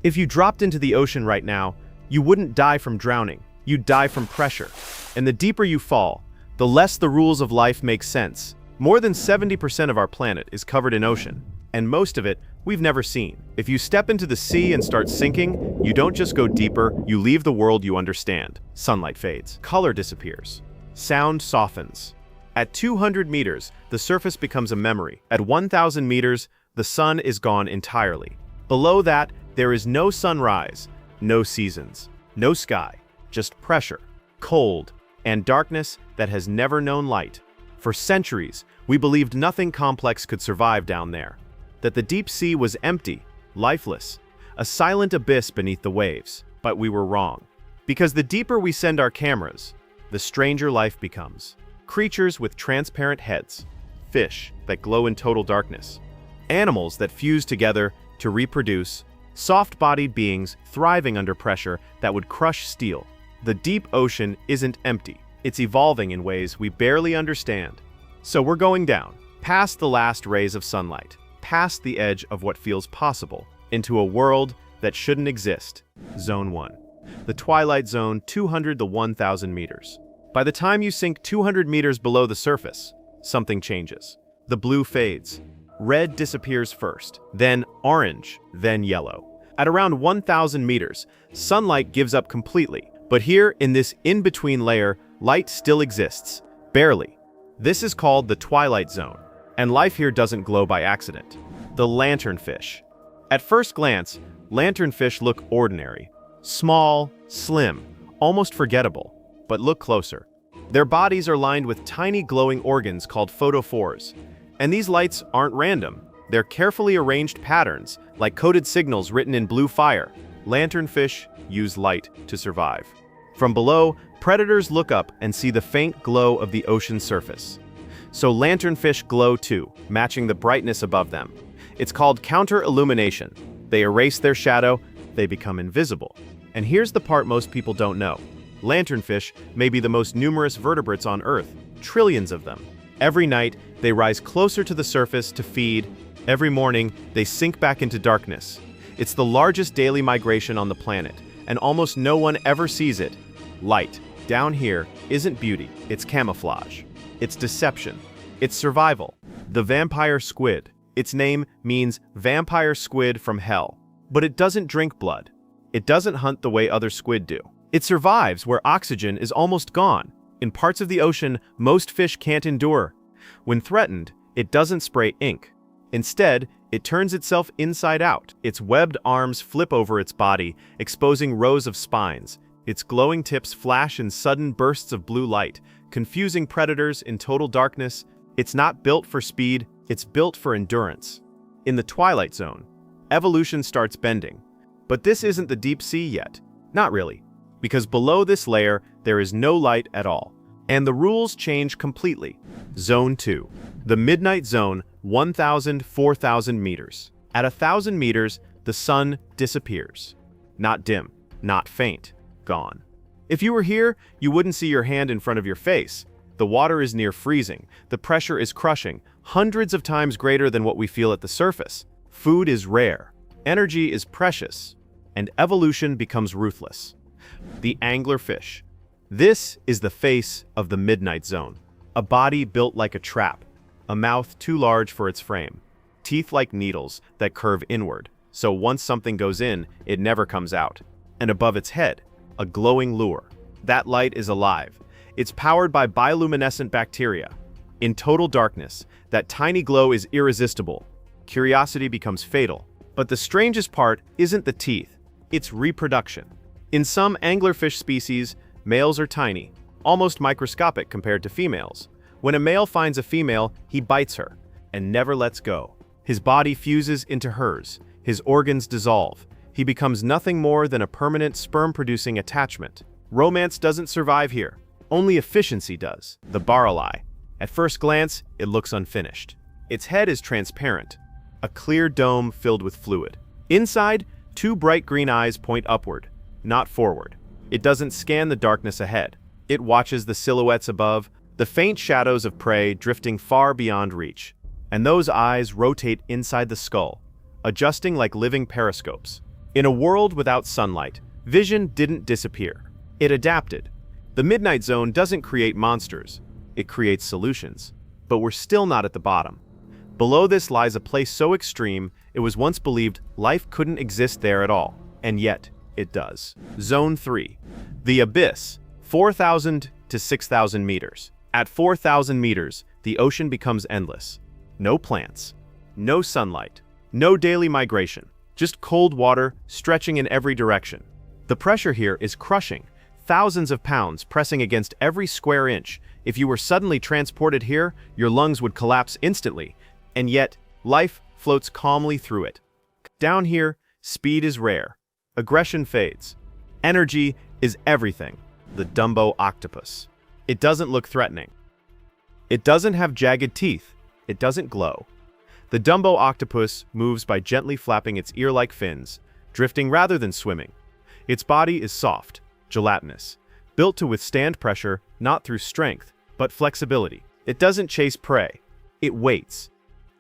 If you dropped into the ocean right now, you wouldn't die from drowning, you'd die from pressure. And the deeper you fall, the less the rules of life make sense. More than 70% of our planet is covered in ocean, and most of it we've never seen. If you step into the sea and start sinking, you don't just go deeper, you leave the world you understand. Sunlight fades, color disappears, sound softens. At 200 meters, the surface becomes a memory. At 1,000 meters, the sun is gone entirely. Below that, there is no sunrise, no seasons, no sky, just pressure, cold, and darkness that has never known light. For centuries, we believed nothing complex could survive down there, that the deep sea was empty, lifeless, a silent abyss beneath the waves. But we were wrong. Because the deeper we send our cameras, the stranger life becomes. Creatures with transparent heads, fish that glow in total darkness, animals that fuse together to reproduce, soft-bodied beings thriving under pressure that would crush steel. The deep ocean isn't empty. It's evolving in ways we barely understand. So we're going down, past the last rays of sunlight, past the edge of what feels possible, into a world that shouldn't exist. Zone 1. The Twilight Zone, 200 to 1,000 meters. By the time you sink 200 meters below the surface, something changes. The blue fades. Red disappears first, then orange, then yellow. At around 1,000 meters, sunlight gives up completely. But here, in this in-between layer, light still exists, barely. This is called the Twilight Zone, and life here doesn't glow by accident. The lanternfish. At first glance, lanternfish look ordinary. Small, slim, almost forgettable. But look closer. Their bodies are lined with tiny glowing organs called photophores. And these lights aren't random. They're carefully arranged patterns, like coded signals written in blue fire. Lanternfish use light to survive. From below, predators look up and see the faint glow of the ocean surface. So lanternfish glow too, matching the brightness above them. It's called counter-illumination. They erase their shadow, they become invisible. And here's the part most people don't know. Lanternfish may be the most numerous vertebrates on Earth, trillions of them. Every night, they rise closer to the surface to feed. Every morning, they sink back into darkness. It's the largest daily migration on the planet, and almost no one ever sees it. Light, down here, isn't beauty, it's camouflage. It's deception. It's survival. The vampire squid. Its name means vampire squid from hell. But it doesn't drink blood. It doesn't hunt the way other squid do. It survives where oxygen is almost gone. In parts of the ocean most fish can't endure. When threatened, it doesn't spray ink. Instead, it turns itself inside out. Its webbed arms flip over its body, exposing rows of spines. Its glowing tips flash in sudden bursts of blue light, confusing predators in total darkness. It's not built for speed, it's built for endurance. In the Twilight Zone, evolution starts bending. But this isn't the deep sea yet. Not really. Because below this layer, there is no light at all. And the rules change completely. Zone 2. The Midnight Zone, 1,000, 4,000 meters. At 1,000 meters, the sun disappears. Not dim, not faint, gone. If you were here, you wouldn't see your hand in front of your face. The water is near freezing. The pressure is crushing, hundreds of times greater than what we feel at the surface. Food is rare. Energy is precious. And evolution becomes ruthless. The anglerfish. This is the face of the Midnight Zone. A body built like a trap. A mouth too large for its frame. Teeth like needles that curve inward. So once something goes in, it never comes out. And above its head, a glowing lure. That light is alive. It's powered by bioluminescent bacteria. In total darkness, that tiny glow is irresistible. Curiosity becomes fatal. But the strangest part isn't the teeth, it's reproduction. In some anglerfish species, males are tiny, almost microscopic compared to females. When a male finds a female, he bites her and never lets go. His body fuses into hers, his organs dissolve. He becomes nothing more than a permanent sperm-producing attachment. Romance doesn't survive here. Only efficiency does. The Barreleye. At first glance, it looks unfinished. Its head is transparent, a clear dome filled with fluid. Inside, two bright green eyes point upward, not forward. It doesn't scan the darkness ahead. It watches the silhouettes above, the faint shadows of prey drifting far beyond reach. And those eyes rotate inside the skull, adjusting like living periscopes. In a world without sunlight, vision didn't disappear. It adapted. The midnight zone doesn't create monsters. It creates solutions. But we're still not at the bottom. Below this lies a place so extreme, it was once believed life couldn't exist there at all. And yet, it does. Zone 3. The Abyss, 4,000 to 6,000 meters. At 4,000 meters, the ocean becomes endless. No plants, no sunlight, no daily migration, just cold water stretching in every direction. The pressure here is crushing, thousands of pounds pressing against every square inch. If you were suddenly transported here, your lungs would collapse instantly, and yet, life floats calmly through it. Down here, speed is rare. Aggression fades. Energy is everything. The Dumbo Octopus. It doesn't look threatening. It doesn't have jagged teeth. It doesn't glow. The Dumbo Octopus moves by gently flapping its ear-like fins, drifting rather than swimming. Its body is soft, gelatinous, built to withstand pressure not through strength, but flexibility. It doesn't chase prey. It waits.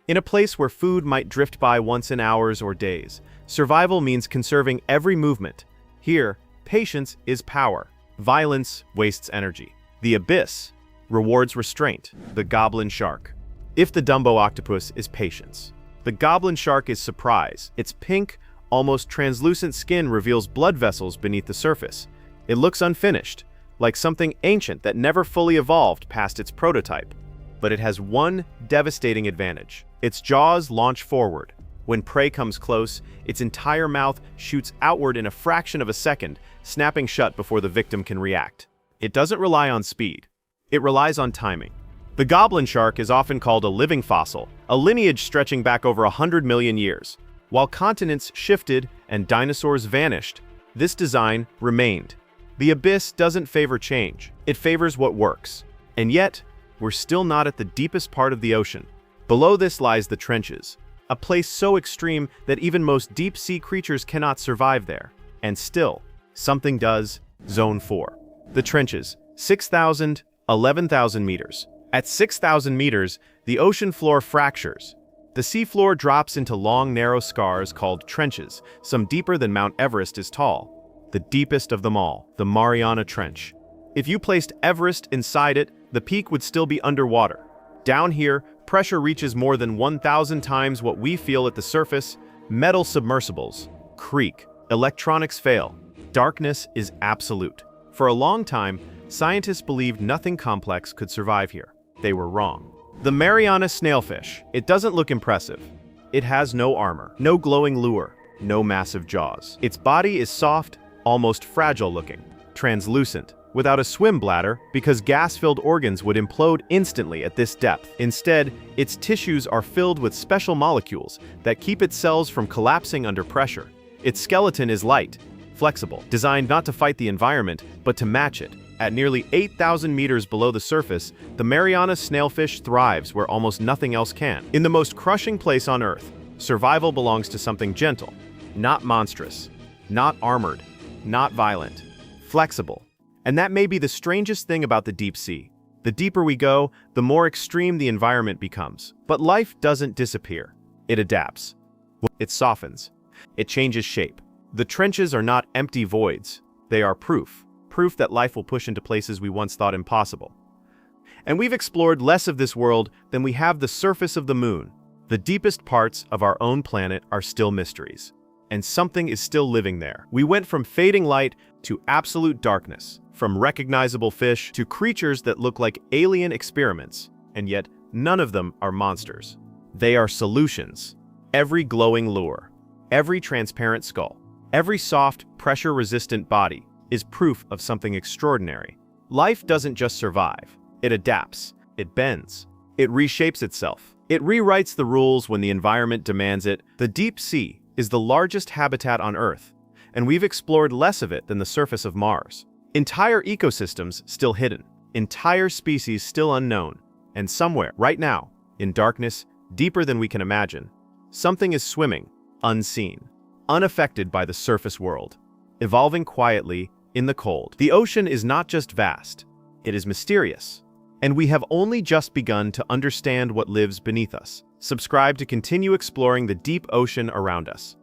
In a place where food might drift by once in hours or days, survival means conserving every movement. Here, patience is power. Violence wastes energy. The Abyss rewards restraint. The Goblin Shark. If the Dumbo Octopus is patience, the Goblin Shark is surprise. Its pink, almost translucent skin reveals blood vessels beneath the surface. It looks unfinished, like something ancient that never fully evolved past its prototype. But it has one devastating advantage. Its jaws launch forward. When prey comes close, its entire mouth shoots outward in a fraction of a second, snapping shut before the victim can react. It doesn't rely on speed. It relies on timing. The Goblin Shark is often called a living fossil, a lineage stretching back over 100 million years. While continents shifted and dinosaurs vanished, this design remained. The Abyss doesn't favor change. It favors what works. And yet, we're still not at the deepest part of the ocean. Below this lies the trenches, a place so extreme that even most deep-sea creatures cannot survive there. And still, something does. Zone 4. The trenches, 6,000, 11,000 meters. At 6,000 meters, the ocean floor fractures. The seafloor drops into long, narrow scars called trenches, some deeper than Mount Everest is tall. The deepest of them all, the Mariana Trench. If you placed Everest inside it, the peak would still be underwater. Down here, pressure reaches more than 1,000 times what we feel at the surface. Metal submersibles creak, electronics fail. Darkness is absolute. For a long time, scientists believed nothing complex could survive here. They were wrong. The Mariana Snailfish. It doesn't look impressive. It has no armor, no glowing lure, no massive jaws. Its body is soft, almost fragile looking, translucent, without a swim bladder because gas-filled organs would implode instantly at this depth. Instead, its tissues are filled with special molecules that keep its cells from collapsing under pressure. Its skeleton is light, flexible, designed not to fight the environment, but to match it. At nearly 8,000 meters below the surface, the Mariana Snailfish thrives where almost nothing else can. In the most crushing place on Earth, survival belongs to something gentle, not monstrous, not armored, not violent, flexible. And that may be the strangest thing about the deep sea. The deeper we go, the more extreme the environment becomes. But life doesn't disappear. It adapts. It softens. It changes shape. The trenches are not empty voids. They are proof that life will push into places we once thought impossible. And we've explored less of this world than we have the surface of the moon. The deepest parts of our own planet are still mysteries. And something is still living there. We went from fading light to absolute darkness, from recognizable fish to creatures that look like alien experiments, and yet none of them are monsters. They are solutions. Every glowing lure, every transparent skull, every soft, pressure-resistant body is proof of something extraordinary. Life doesn't just survive. It adapts. It bends. It reshapes itself. It rewrites the rules when the environment demands it. The deep sea is the largest habitat on Earth, and we've explored less of it than the surface of Mars. Entire ecosystems still hidden, entire species still unknown, and somewhere, right now, in darkness, deeper than we can imagine, something is swimming, unseen, unaffected by the surface world, evolving quietly in the cold. The ocean is not just vast, it is mysterious, and we have only just begun to understand what lives beneath us. Subscribe to continue exploring the deep ocean around us.